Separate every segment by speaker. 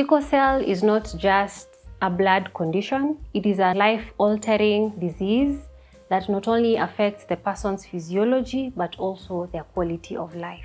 Speaker 1: Sickle cell is not just a blood condition, it is a life-altering disease that not only affects the person's physiology but also their quality of life.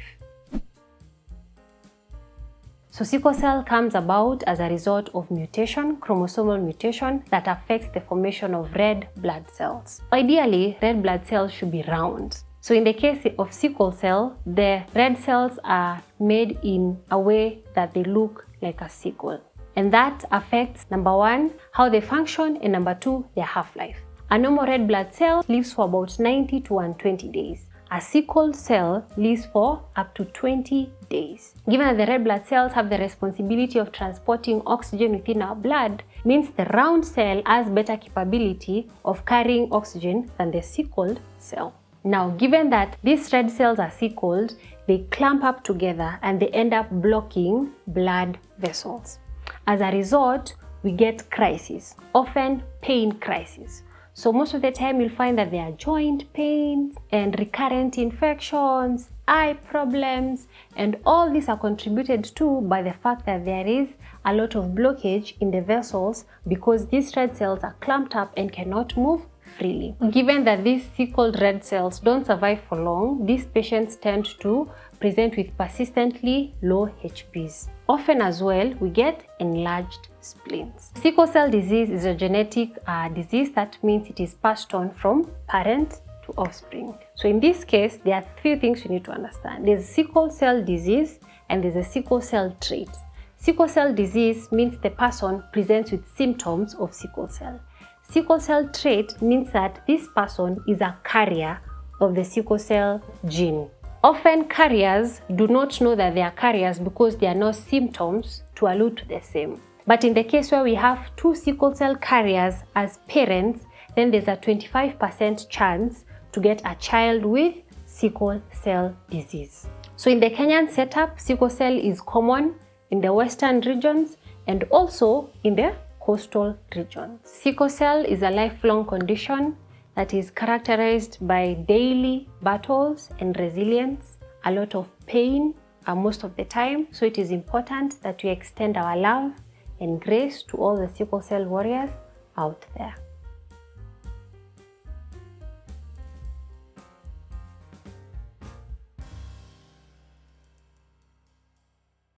Speaker 1: So sickle cell comes about as a result of mutation, chromosomal mutation, that affects the formation of red blood cells. Ideally, red blood cells should be round. So in the case of sickle cell, the red cells are made in a way that they look like a sickle. And that affects, number one, how they function, and number two, their half-life. A normal red blood cell lives for about 90 to 120 days. A sickle cell lives for up to 20 days. Given that the red blood cells have the responsibility of transporting oxygen within our blood, means the round cell has better capability of carrying oxygen than the sickled cell. Now, given that these red cells are sickled, they clamp up together and they end up blocking blood vessels. As a result, we get crises, often pain crises. So most of the time you'll find that there are joint pains and recurrent infections, eye problems, and all these are contributed to by the fact that there is a lot of blockage in the vessels because these red cells are clamped up and cannot move freely. Given that these sickled red cells don't survive for long, these patients tend to present with persistently low HPs. Often as well, we get enlarged spleens. Sickle cell disease is a genetic disease. That means it is passed on from parent to offspring. So in this case, there are three things you need to understand. There's sickle cell disease and there's a sickle cell trait. Sickle cell disease means the person presents with symptoms of sickle cell. Sickle cell trait means that this person is a carrier of the sickle cell gene. Often carriers do not know that they are carriers because there are no symptoms to allude to the same. But in the case where we have two sickle cell carriers as parents, then there's a 25% chance to get a child with sickle cell disease. So in the Kenyan setup, sickle cell is common in the western regions and also in the coastal regions. Sickle cell is a lifelong condition that is characterized by daily battles and resilience, a lot of pain most of the time. So it is important that we extend our love and grace to all the sickle cell warriors out there.